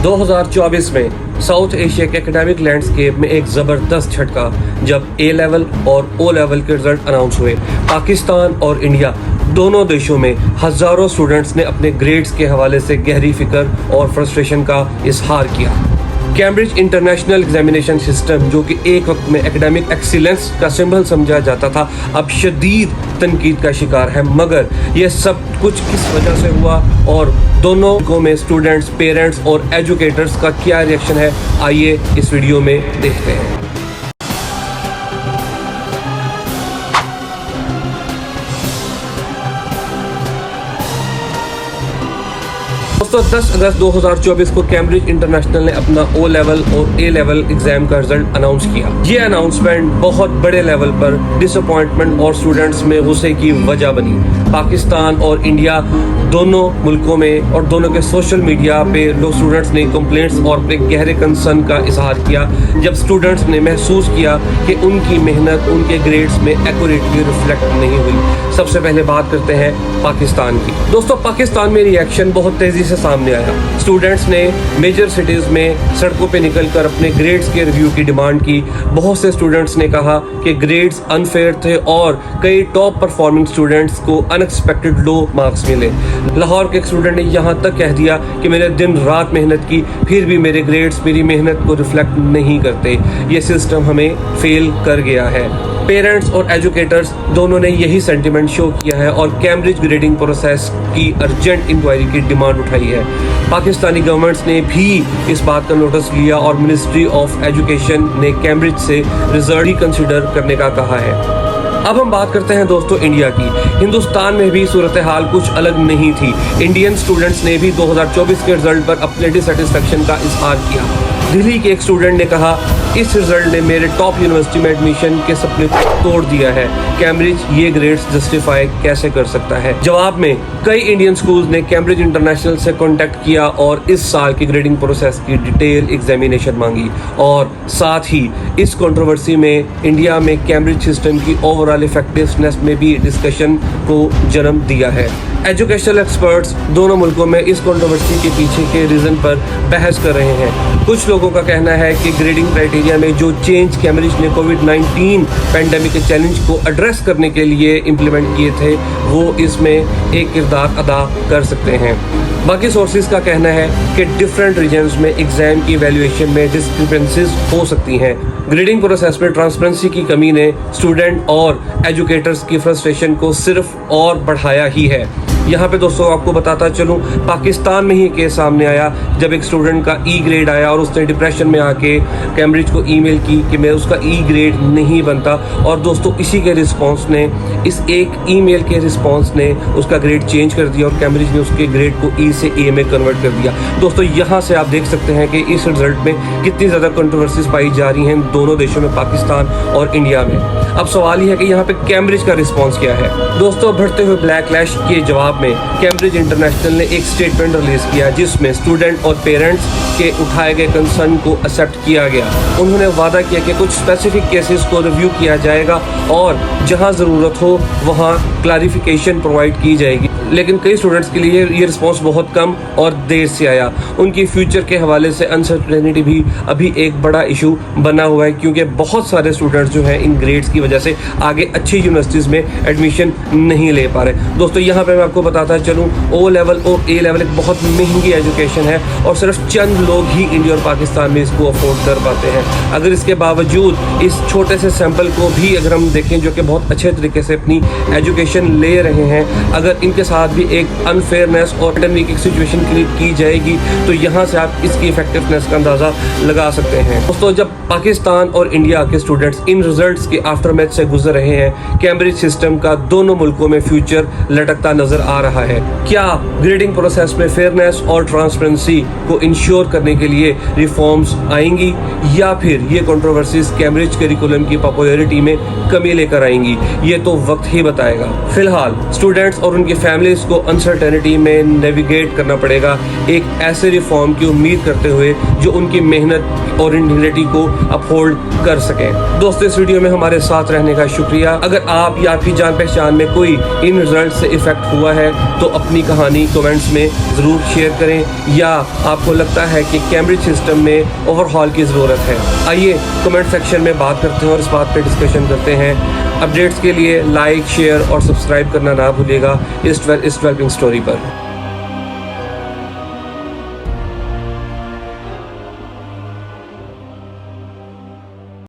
2024 में south Asia के academic landscape में एक ज़बरदस्त झटका जब ए लेवल और ओ लेवल के रिजल्ट अनाउंस हुए। पाकिस्तान और इंडिया दोनों देशों में हज़ारों स्टूडेंट्स ने अपने ग्रेड्स के हवाले से गहरी फिक्र और फ्रस्ट्रेशन का इजहार किया। कैम्ब्रिज इंटरनेशनल एग्जामिनेशन सिस्टम, जो कि एक वक्त में एकेडमिक एक्सीलेंस का सिंबल समझा जाता था, अब शदीद तनकीद का शिकार है। मगर यह सब कुछ किस वजह से हुआ और दोनों मुल्कों में स्टूडेंट्स, पेरेंट्स और एजुकेटर्स का क्या रिएक्शन है, आइए इस वीडियो में देखते हैं। दोस्तों 10 अगस्त 2024 को कैम्ब्रिज इंटरनेशनल ने अपना ओ लेवल और ए लेवल एग्जाम का रिजल्ट अनाउंस किया। ये अनाउंसमेंट बहुत बड़े लेवल पर डिसअपॉइंटमेंट और स्टूडेंट्स में गुस्से की वजह बनी। पाकिस्तान और इंडिया दोनों मुल्कों में और दोनों के सोशल मीडिया पे लोग स्टूडेंट्स ने कंप्लेंट्स और अपने गहरे कंसर्न का इजहार किया जब स्टूडेंट्स ने महसूस किया कि उनकी मेहनत उनके ग्रेड्स में एक्यूरेटली रिफ्लेक्ट नहीं हुई। सबसे पहले बात करते हैं पाकिस्तान की। दोस्तों पाकिस्तान में रिएक्शन बहुत तेजी से सामने आया। स्टूडेंट्स ने मेजर सिटीज में सड़कों पे निकलकर अपने ग्रेड्स के रिव्यू की डिमांड की। बहुत से स्टूडेंट्स ने कहा कि ग्रेड्स अनफेयर थे और कई टॉप परफॉर्मिंग स्टूडेंट्स को अनएक्सपेक्टेड लो मार्क्स मिले। लाहौर के एक स्टूडेंट ने यहाँ तक कह दिया कि मैंने दिन रात मेहनत की, फिर भी मेरे ग्रेड्स मेरी मेहनत को रिफ्लेक्ट नहीं करते। ये सिस्टम हमें फेल कर गया है। पेरेंट्स और एजुकेटर्स दोनों ने यही सेंटिमेंट शो किया है और कैम्ब्रिज ग्रेडिंग प्रोसेस की अर्जेंट इंक्वायरी की डिमांड उठाई है। पाकिस्तानी गवर्नमेंट्स ने भी इस बात का नोटिस लिया और मिनिस्ट्री ऑफ एजुकेशन ने कैम्ब्रिज से रिजल्ट रिकंसिडर करने का कहा है। अब हम बात करते हैं दोस्तों इंडिया की। हिंदुस्तान में भी सूरत हाल कुछ अलग नहीं थी। इंडियन स्टूडेंट्स ने भी 2024 के रिजल्ट पर अपने डिससेटिस्फेक्शन का इजहार किया। दिल्ली के एक स्टूडेंट ने कहा, इस रिजल्ट ने मेरे टॉप यूनिवर्सिटी में एडमिशन के सपने तोड़ दिया है। कैम्ब्रिज ये ग्रेड्स जस्टिफाई कैसे कर सकता है? जवाब में कई इंडियन स्कूल्स ने कैम्ब्रिज इंटरनेशनल से कांटेक्ट किया और इस साल की ग्रेडिंग प्रोसेस की डिटेल एग्जामिनेशन मांगी और साथ ही इस कंट्रोवर्सी में इंडिया में कैम्ब्रिज सिस्टम की ओवरऑल इफेक्टिवनेस में भी डिस्कशन को जन्म दिया है। एजुकेशनल एक्सपर्ट्स दोनों मुल्कों में इस कंट्रोवर्सी के पीछे के रीजन पर बहस कर रहे हैं। कुछ लोगों का कहना है कि ग्रेडिंग क्राइटेरिया में जो चेंज कैम्ब्रिज ने कोविड-19 पैंडेमिक के चैलेंज को एड्रेस करने के लिए इम्प्लीमेंट किए थे, वो इसमें एक किरदार अदा कर सकते हैं। बाकी सोर्सेज का कहना है कि डिफरेंट रीजन्स में एग्जाम की वैल्यूएशन में डिस्क्रिपेंसीज हो सकती हैं। ग्रेडिंग प्रोसेस में ट्रांसपेरेंसी की कमी ने स्टूडेंट और एजुकेटर्स की फ्रस्ट्रेशन को सिर्फ और बढ़ाया ही है। यहाँ पे दोस्तों आपको बताता चलूँ, पाकिस्तान में ही केस सामने आया जब एक स्टूडेंट का ई ग्रेड आया और उसने डिप्रेशन में आके कैम्ब्रिज को ईमेल की कि मैं उसका ई ग्रेड नहीं बनता और दोस्तों इसी के रिस्पांस ने, इस एक ईमेल के रिस्पांस ने उसका ग्रेड चेंज कर दिया और कैम्ब्रिज ने उसके ग्रेड को ई से ए में कन्वर्ट कर दिया। दोस्तों यहाँ से आप देख सकते हैं कि इस रिजल्ट में कितनी ज़्यादा कंट्रोवर्सीज पाई जा रही हैं दोनों देशों में, पाकिस्तान और इंडिया में। अब सवाल ये है कि यहाँ पे कैम्ब्रिज का रिस्पॉन्स क्या है? दोस्तों बढ़ते हुए बैकलैश के जवाब में कैम्ब्रिज इंटरनेशनल ने एक स्टेटमेंट रिलीज किया जिसमें स्टूडेंट और पेरेंट्स के उठाए गए कंसर्न को एक्सेप्ट किया गया। उन्होंने वादा किया कि कुछ स्पेसिफिक केसेस को रिव्यू किया जाएगा और जहां ज़रूरत हो वहां क्लैरिफिकेशन प्रोवाइड की जाएगी। लेकिन कई स्टूडेंट्स के लिए ये रिस्पॉन्स बहुत कम और देर से आया। उनकी फ्यूचर के हवाले से अनसर्टेनिटी भी अभी एक बड़ा इशू बना हुआ है क्योंकि बहुत सारे स्टूडेंट्स जो हैं इन ग्रेड्स की वजह से आगे अच्छी यूनिवर्सिटीज़ में एडमिशन नहीं ले पा रहे। दोस्तों यहाँ पे मैं आपको बताता चलूँ, ओ लेवल और ए लेवल एक बहुत महंगी एजुकेशन है और सिर्फ चंद लोग ही इंडिया और पाकिस्तान में इसको अफोर्ड कर पाते हैं। अगर इसके बावजूद इस छोटे से सैंपल को भी अगर हम देखें जो कि बहुत अच्छे तरीके से अपनी एजुकेशन ले रहे हैं, अगर इनके साथ भी एक अनफेयरनेस और वीक सिचुएशन क्रिएट की जाएगी तो यहाँ से आप इसकी इफेक्टिवनेस का अंदाजा लगा सकते हैं। दोस्तों जब पाकिस्तान और इंडिया के स्टूडेंट्स इन रिजल्ट्स के आफ्टरमैथ से गुजर रहे हैं, कैम्ब्रिज सिस्टम का दोनों मुल्कों में फ्यूचर लटकता नजर आ रहा है। क्या ग्रेडिंग प्रोसेस में फेयरनेस और ट्रांसपेरेंसी को इंश्योर करने के लिए रिफॉर्म्स आएंगी या फिर ये कंट्रोवर्सीज कैम्ब्रिज करिकुलम की पॉपुलैरिटी में कमी लेकर आएंगी? ये तो वक्त ही बताएगा। फिलहाल स्टूडेंट्स और उनकी फैमिली फैमिलीज को अनसर्टेनिटी में नेविगेट करना पड़ेगा एक ऐसे रिफॉर्म की उम्मीद करते हुए जो उनकी मेहनत और इंटीग्रिटी को अपहोल्ड कर सके। दोस्तों, इस वीडियो में हमारे साथ रहने का शुक्रिया। अगर आप या आपकी जान पहचान में कोई इन रिजल्ट से इफेक्ट हुआ है तो अपनी कहानी कमेंट्स में ज़रूर शेयर करें, या आपको लगता है कि कैम्ब्रिज सिस्टम में ओवरहॉल की ज़रूरत है, आइए कमेंट सेक्शन में बात करते हैं और इस बात पर डिस्कशन करते हैं। अपडेट्स के लिए लाइक, शेयर और सब्सक्राइब करना ना भूलिएगा इस डेवलपिंग स्टोरी पर।